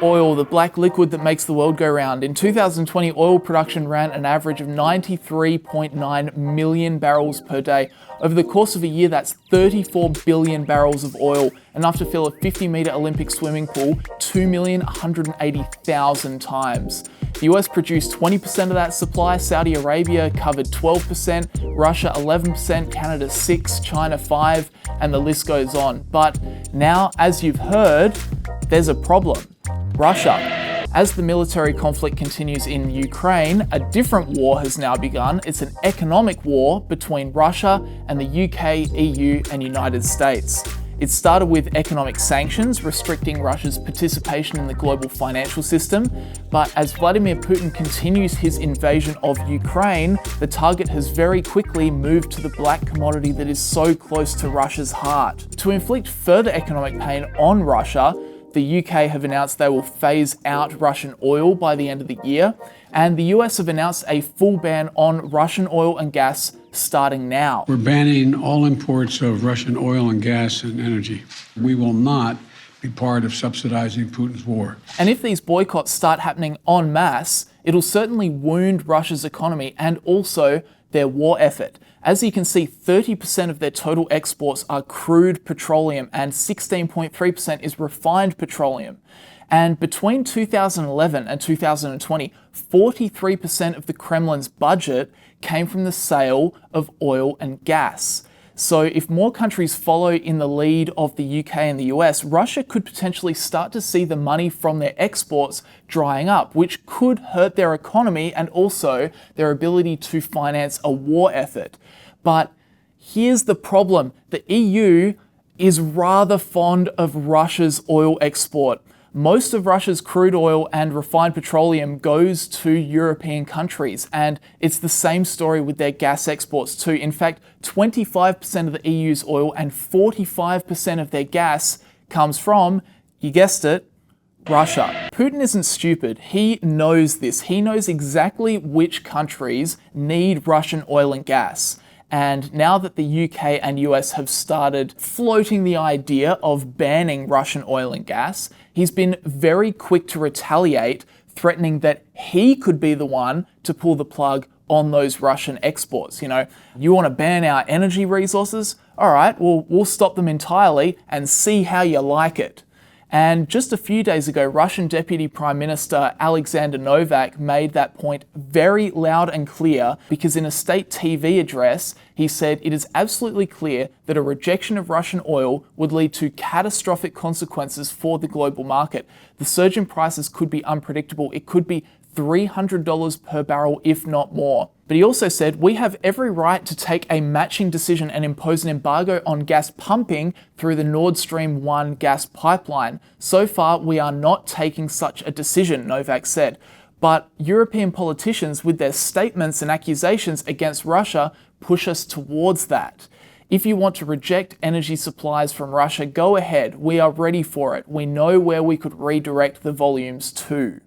oil, the black liquid that makes the world go round. In 2020, oil production ran an average of 93.9 million barrels per day. Over the course of a year, that's 34 billion barrels of oil, enough to fill a 50-meter Olympic swimming pool 2,180,000 times. The US produced 20% of that supply, Saudi Arabia covered 12%, Russia 11%, Canada 6%, China 5%, and the list goes on. But now, as you've heard, there's a problem. Russia. As the military conflict continues in Ukraine, a different war has now begun. It's an economic war between Russia and the UK, EU, and United States. It started with economic sanctions restricting Russia's participation in the global financial system, but as Vladimir Putin continues his invasion of Ukraine, the target has very quickly moved to the black commodity that is so close to Russia's heart. To inflict further economic pain on Russia, the UK have announced they will phase out Russian oil by the end of the year, and the US have announced a full ban on Russian oil and gas starting now. We're banning all imports of Russian oil and gas and energy. We will not be part of subsidizing Putin's war. And if these boycotts start happening en masse, it'll certainly wound Russia's economy and also their war effort. As you can see, 30% of their total exports are crude petroleum and 16.3% is refined petroleum. And between 2011 and 2020, 43% of the Kremlin's budget came from the sale of oil and gas. So if more countries follow in the lead of the UK and the US, Russia could potentially start to see the money from their exports drying up, which could hurt their economy and also their ability to finance a war effort. But here's the problem. The EU is rather fond of Russia's oil export. Most of Russia's crude oil and refined petroleum goes to European countries, and it's the same story with their gas exports too. In fact, 25% of the EU's oil and 45% of their gas comes from, you guessed it, Russia. Putin isn't stupid. He knows this. He knows exactly which countries need Russian oil and gas. And now that the UK and US have started floating the idea of banning Russian oil and gas, he's been very quick to retaliate, threatening that he could be the one to pull the plug on those Russian exports. You know, you want to ban our energy resources? All right, well, we'll stop them entirely and see how you like it. And just a few days ago, Russian Deputy Prime Minister Alexander Novak made that point very loud and clear, because in a state TV address, he said it is absolutely clear that a rejection of Russian oil would lead to catastrophic consequences for the global market. The surge in prices could be unpredictable. It could be $300 per barrel, if not more. But he also said, we have every right to take a matching decision and impose an embargo on gas pumping through the Nord Stream 1 gas pipeline. So far, we are not taking such a decision, Novak said. But European politicians, with their statements and accusations against Russia, push us towards that. If you want to reject energy supplies from Russia, go ahead. We are ready for it. We know where we could redirect the volumes to.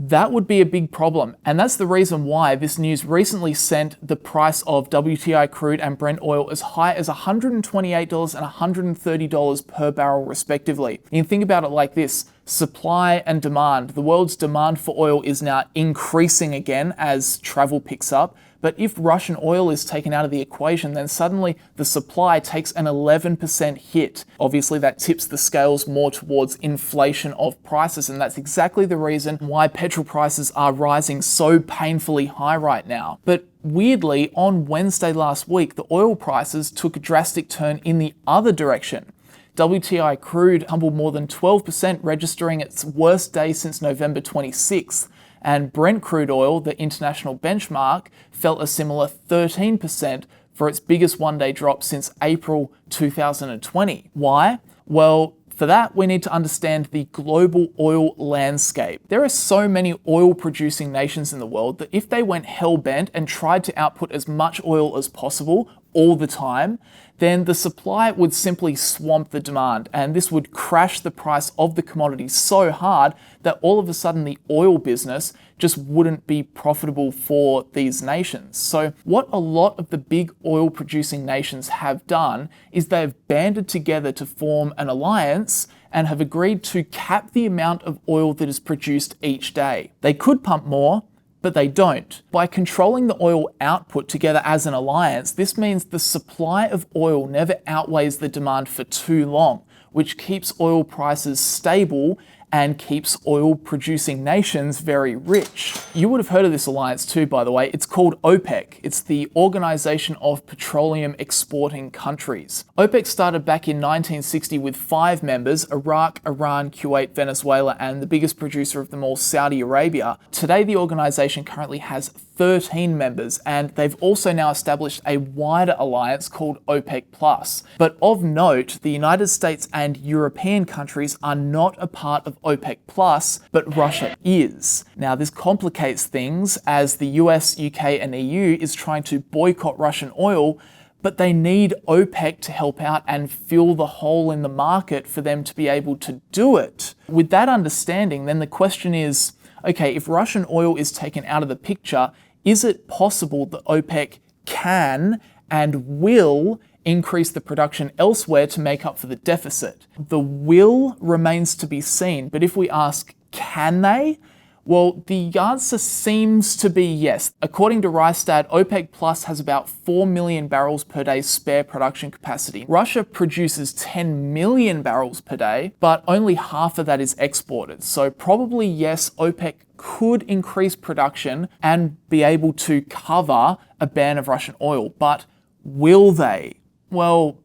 That would be a big problem, and that's the reason why this news recently sent the price of WTI crude and Brent oil as high as $128 and $130 per barrel respectively. You can think about it like this: supply and demand. The world's demand for oil is now increasing again as travel picks up. But if Russian oil is taken out of the equation, then suddenly the supply takes an 11% hit. Obviously, that tips the scales more towards inflation of prices, and that's exactly the reason why petrol prices are rising so painfully high right now. But weirdly, on Wednesday last week, the oil prices took a drastic turn in the other direction. WTI crude tumbled more than 12%, registering its worst day since November 26th. And Brent crude oil, the international benchmark, fell a similar 13% for its biggest one-day drop since April 2020. Why? Well, for that, we need to understand the global oil landscape. There are so many oil-producing nations in the world that if they went hell-bent and tried to output as much oil as possible, all the time, then the supply would simply swamp the demand, and this would crash the price of the commodity so hard that all of a sudden the oil business just wouldn't be profitable for these nations. So what a lot of the big oil producing nations have done is they've banded together to form an alliance and have agreed to cap the amount of oil that is produced each day. They could pump more, but they don't. By controlling the oil output together as an alliance, this means the supply of oil never outweighs the demand for too long, which keeps oil prices stable and keeps oil producing nations very rich. You would have heard of this alliance too, by the way. It's called OPEC. It's the Organization of Petroleum Exporting Countries. OPEC started back in 1960 with 5 members: Iraq, Iran, Kuwait, Venezuela, and the biggest producer of them all, Saudi Arabia. Today, the organization currently has 13 members, and they've also now established a wider alliance called OPEC+. But of note, the United States and European countries are not a part of OPEC+, but Russia is. Now, this complicates things as the US, UK, and EU is trying to boycott Russian oil, but they need OPEC to help out and fill the hole in the market for them to be able to do it. With that understanding, then the question is, okay, if Russian oil is taken out of the picture, is it possible that OPEC can and will increase the production elsewhere to make up for the deficit? The will remains to be seen, but if we ask, can they? Well, the answer seems to be yes. According to Rystad, OPEC Plus has about 4 million barrels per day spare production capacity. Russia produces 10 million barrels per day, but only half of that is exported. So probably yes, OPEC could increase production and be able to cover a ban of Russian oil, but will they? Well,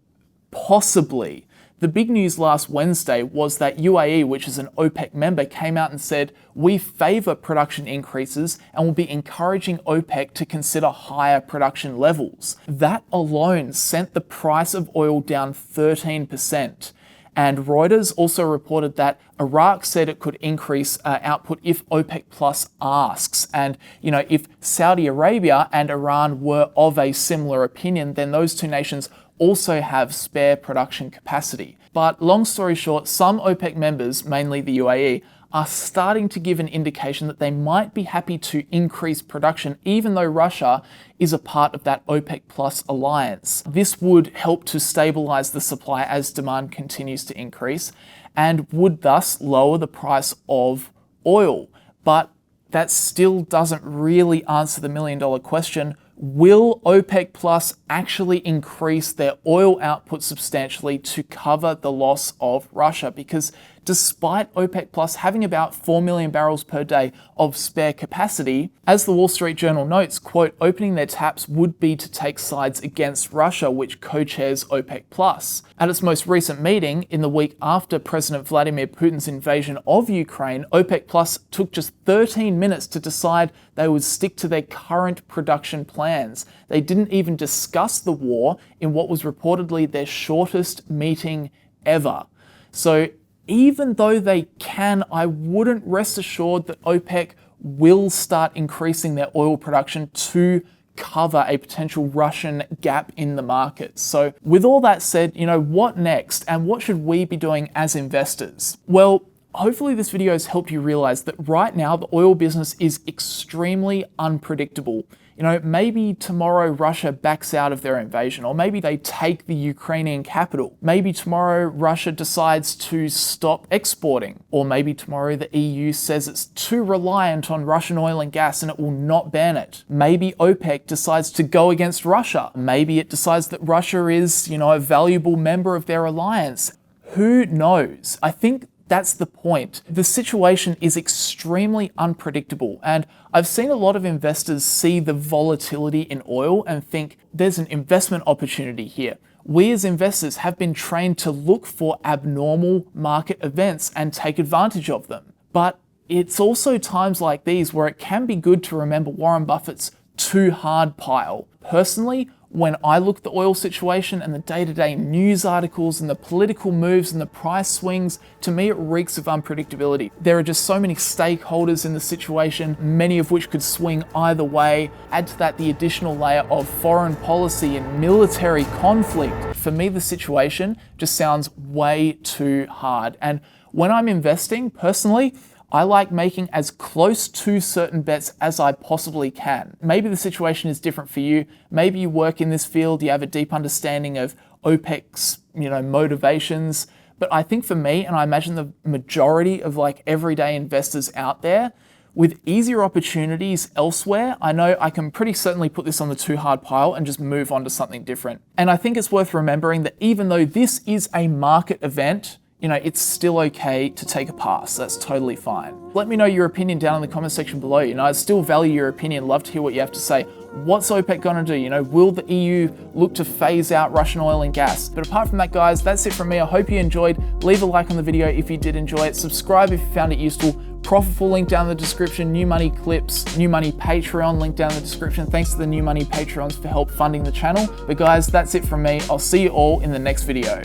possibly. The big news last Wednesday was that UAE, which is an OPEC member, came out and said, we favour production increases and will be encouraging OPEC to consider higher production levels. That alone sent the price of oil down 13%. And Reuters also reported that Iraq said it could increase output if OPEC Plus asks. And, if Saudi Arabia and Iran were of a similar opinion, then those two nations also have spare production capacity. But long story short, some OPEC members, mainly the UAE, are starting to give an indication that they might be happy to increase production even though Russia is a part of that OPEC Plus alliance. This would help to stabilize the supply as demand continues to increase and would thus lower the price of oil. But that still doesn't really answer the million-dollar question. Will OPEC Plus actually increase their oil output substantially to cover the loss of Russia? Because despite OPEC Plus having about 4 million barrels per day of spare capacity, as the Wall Street Journal notes, quote, opening their taps would be to take sides against Russia, which co-chairs OPEC Plus. At its most recent meeting, in the week after President Vladimir Putin's invasion of Ukraine, OPEC Plus took just 13 minutes to decide they would stick to their current production plans. They didn't even discuss the war in what was reportedly their shortest meeting ever. So even though they can, I wouldn't rest assured that OPEC will start increasing their oil production to cover a potential Russian gap in the market. So with all that said, what next and what should we be doing as investors? Well, hopefully this video has helped you realize that right now the oil business is extremely unpredictable. Maybe tomorrow Russia backs out of their invasion, or maybe they take the Ukrainian capital. Maybe tomorrow Russia decides to stop exporting, or maybe tomorrow the EU says it's too reliant on Russian oil and gas and it will not ban it. Maybe OPEC decides to go against Russia. Maybe it decides that Russia is, a valuable member of their alliance. Who knows? I think that's the point. The situation is extremely unpredictable, and I've seen a lot of investors see the volatility in oil and think there's an investment opportunity here. We as investors have been trained to look for abnormal market events and take advantage of them. But it's also times like these where it can be good to remember Warren Buffett's too hard pile. Personally, when I look at the oil situation and the day-to-day news articles and the political moves and the price swings, to me it reeks of unpredictability. There are just so many stakeholders in the situation, many of which could swing either way. Add to that the additional layer of foreign policy and military conflict. For me, the situation just sounds way too hard. And when I'm investing, personally, I like making as close to certain bets as I possibly can. Maybe the situation is different for you. Maybe you work in this field, you have a deep understanding of OPEC's, motivations. But I think for me, and I imagine the majority of like everyday investors out there, with easier opportunities elsewhere, I know I can pretty certainly put this on the too hard pile and just move on to something different. And I think it's worth remembering that even though this is a market event, it's still okay to take a pass. That's totally fine. Let me know your opinion down in the comment section below. I still value your opinion. Love to hear what you have to say. What's OPEC gonna do? Will the EU look to phase out Russian oil and gas? But apart from that, guys, that's it from me. I hope you enjoyed. Leave a like on the video if you did enjoy it. Subscribe if you found it useful. PROFITFUL link down in the description. New Money clips, New Money Patreon link down in the description. Thanks to the New Money Patreons for help funding the channel. But guys, that's it from me. I'll see you all in the next video.